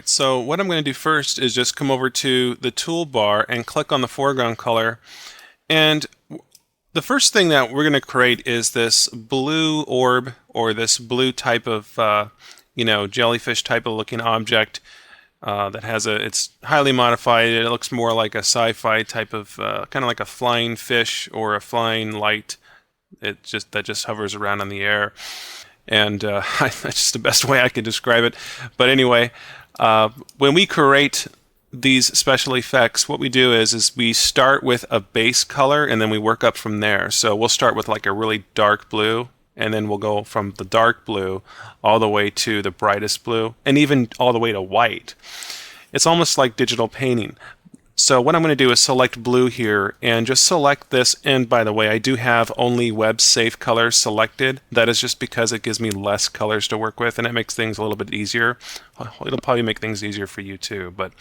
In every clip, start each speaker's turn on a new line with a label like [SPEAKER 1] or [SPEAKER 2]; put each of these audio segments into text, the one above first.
[SPEAKER 1] Alright, so what I'm going to do first is just come over to the toolbar and click on the foreground color. And the first thing that we're going to create is this blue orb, or this blue type of, jellyfish type of looking object that has it's highly modified. It looks more like a sci-fi type of, kind of like a flying fish or a flying light. That just hovers around in the air. And that's just the best way I can describe it. But anyway, when we create these special effects, what we do is we start with a base color and then we work up from there. So we'll start with like a really dark blue, and then we'll go from the dark blue all the way to the brightest blue, and even all the way to white. It's almost like digital painting. So what I'm going to do is select blue here and just select this. And by the way, I do have only web safe colors selected. That is just because it gives me less colors to work with and it makes things a little bit easier. It'll probably make things easier for you too. But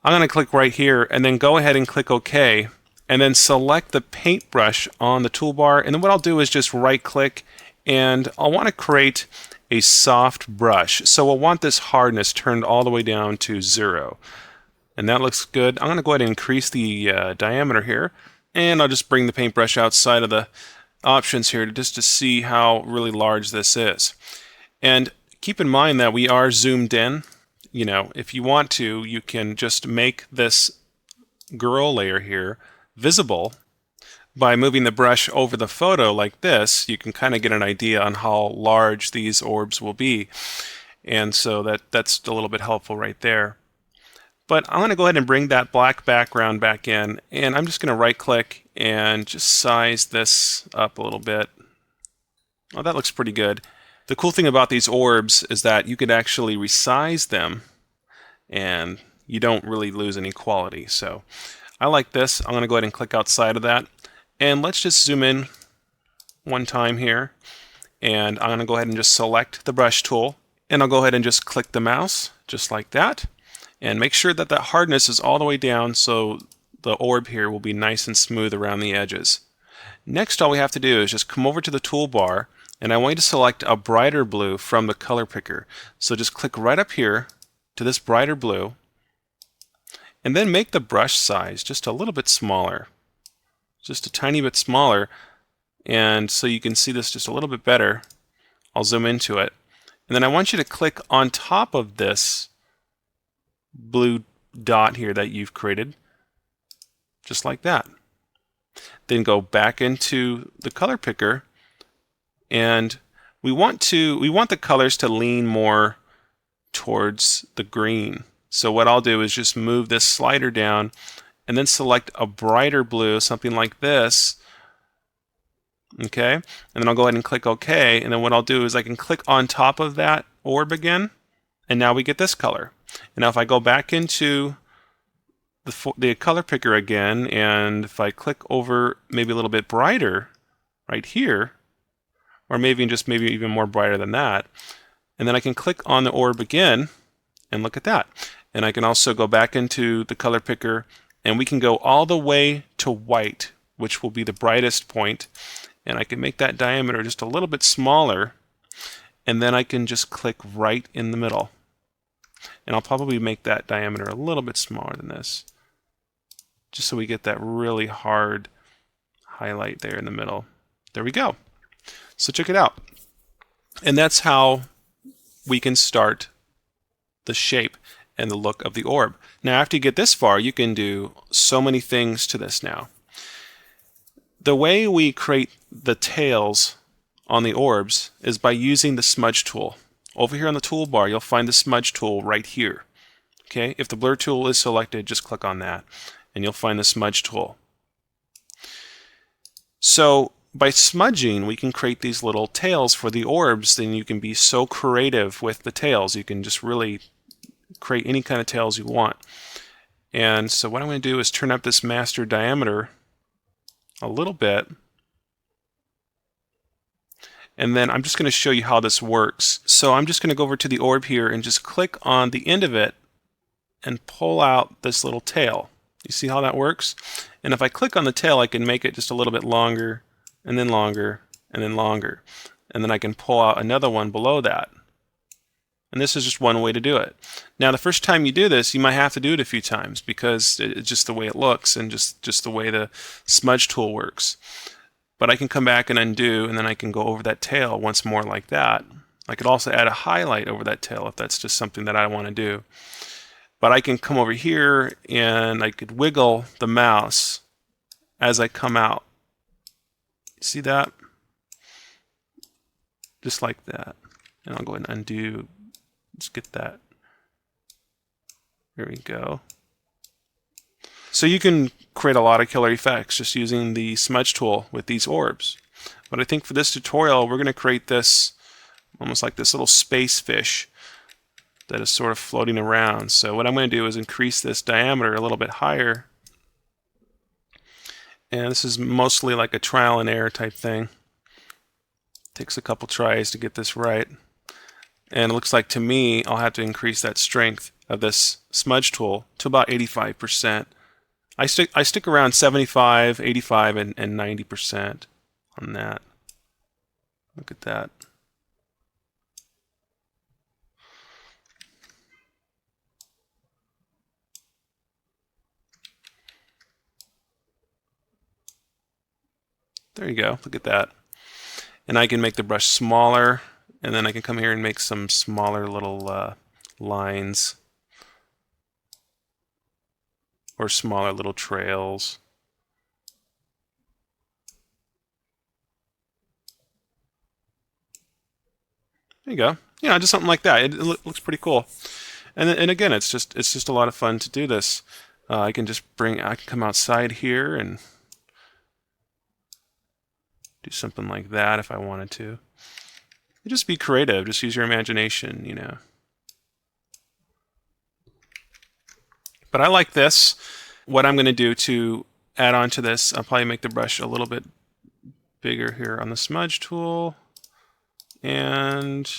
[SPEAKER 1] I'm going to click right here and then go ahead and click OK, and then select the paintbrush on the toolbar. And then what I'll do is just right click, and I'll want to create a soft brush. So we'll want this hardness turned all the way down to 0. And that looks good. I'm going to go ahead and increase the diameter here, and I'll just bring the paintbrush outside of the options here just to see how really large this is. And keep in mind that we are zoomed in. You know, if you want to, you can just make this girl layer here visible by moving the brush over the photo like this. You can kind of get an idea on how large these orbs will be. And so that's a little bit helpful right there. But I'm going to go ahead and bring that black background back in, and I'm just going to right click and just size this up a little bit. Oh, that looks pretty good. The cool thing about these orbs is that you could actually resize them and you don't really lose any quality. So I like this. I'm going to go ahead and click outside of that, and let's just zoom in one time here, and I'm going to go ahead and just select the brush tool, and I'll go ahead and just click the mouse just like that. And make sure that that hardness is all the way down so the orb here will be nice and smooth around the edges. Next, all we have to do is just come over to the toolbar, and I want you to select a brighter blue from the color picker. So just click right up here to this brighter blue, and then make the brush size just a little bit smaller, just a tiny bit smaller, and so you can see this just a little bit better. I'll zoom into it, and then I want you to click on top of this blue dot here that you've created, just like that. Then go back into the color picker, and we want the colors to lean more towards the green. So what I'll do is just move this slider down and then select a brighter blue, something like this. Okay, and then I'll go ahead and click OK, and then what I'll do is I can click on top of that orb again, and now we get this color. And now if I go back into the color picker again, and if I click over maybe a little bit brighter right here, or maybe even more brighter than that, and then I can click on the orb again, and look at that. And I can also go back into the color picker, and we can go all the way to white, which will be the brightest point, and I can make that diameter just a little bit smaller, and then I can just click right in the middle. And I'll probably make that diameter a little bit smaller than this, just so we get that really hard highlight there in the middle. There we go. So check it out. And that's how we can start the shape and the look of the orb. Now after you get this far, you can do so many things to this now. The way we create the tails on the orbs is by using the smudge tool. Over here on the toolbar, you'll find the smudge tool right here. Okay, if the blur tool is selected, just click on that, and you'll find the smudge tool. So by smudging, we can create these little tails for the orbs. Then you can be so creative with the tails. You can just really create any kind of tails you want. And so what I'm going to do is turn up this master diameter a little bit. And then I'm just going to show you how this works. So I'm just going to go over to the orb here and just click on the end of it and pull out this little tail. You see how that works? And if I click on the tail, I can make it just a little bit longer, and then longer, and then longer. And then I can pull out another one below that. And this is just one way to do it. Now, the first time you do this, you might have to do it a few times because it's just the way it looks and just the way the smudge tool works. But I can come back and undo, and then I can go over that tail once more like that. I could also add a highlight over that tail if that's just something that I want to do. But I can come over here and I could wiggle the mouse as I come out. See that? Just like that. And I'll go ahead and undo. Let's get that. There we go. So you can create a lot of killer effects just using the smudge tool with these orbs. But I think for this tutorial, we're going to create this almost like this little space fish that is sort of floating around. So what I'm going to do is increase this diameter a little bit higher. And this is mostly like a trial and error type thing. Takes a couple tries to get this right. And it looks like to me I'll have to increase that strength of this smudge tool to about 85%. I stick around 75, 85, and 90% on that. Look at that. There you go. Look at that. And I can make the brush smaller, and then I can come here and make some smaller little lines or smaller little trails. There you go. Yeah, just something like that. It looks pretty cool. And again, it's just a lot of fun to do this. I can come outside here and do something like that if I wanted to. Just be creative. Just use your imagination, you know. But I like this. What I'm going to do to add on to this, I'll probably make the brush a little bit bigger here on the smudge tool. And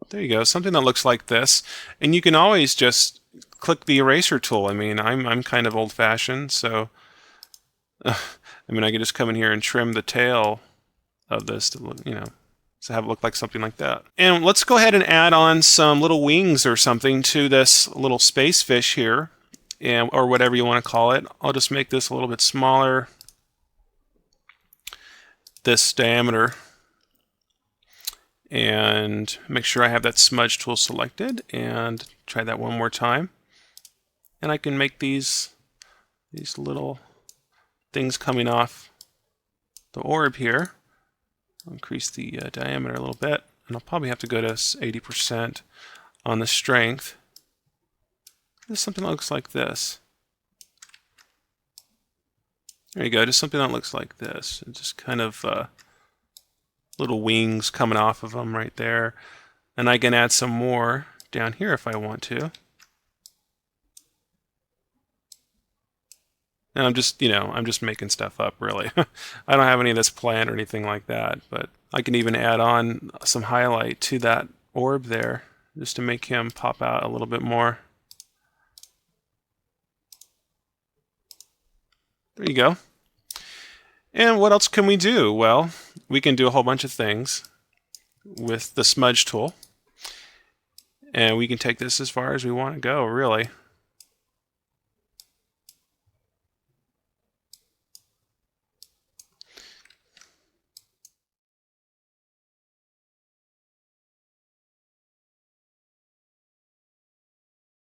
[SPEAKER 1] there you go, something that looks like this. And you can always just click the eraser tool. I mean, I'm kind of old-fashioned, so I mean, I could just come in here and trim the tail of this to look, you know, to have it look like something like that. And let's go ahead and add on some little wings or something to this little space fish here, or whatever you want to call it. I'll just make this a little bit smaller, this diameter, and make sure I have that smudge tool selected, and try that one more time. And I can make these little things coming off the orb here. I'll increase the diameter a little bit, and I'll probably have to go to 80% on the strength. Just something that looks like this. There you go, just something that looks like this. And just kind of little wings coming off of them right there. And I can add some more down here if I want to. And I'm just making stuff up, really. I don't have any of this planned or anything like that, but I can even add on some highlight to that orb there just to make him pop out a little bit more. There you go. And what else can we do? Well, we can do a whole bunch of things with the smudge tool. And we can take this as far as we want to go, really.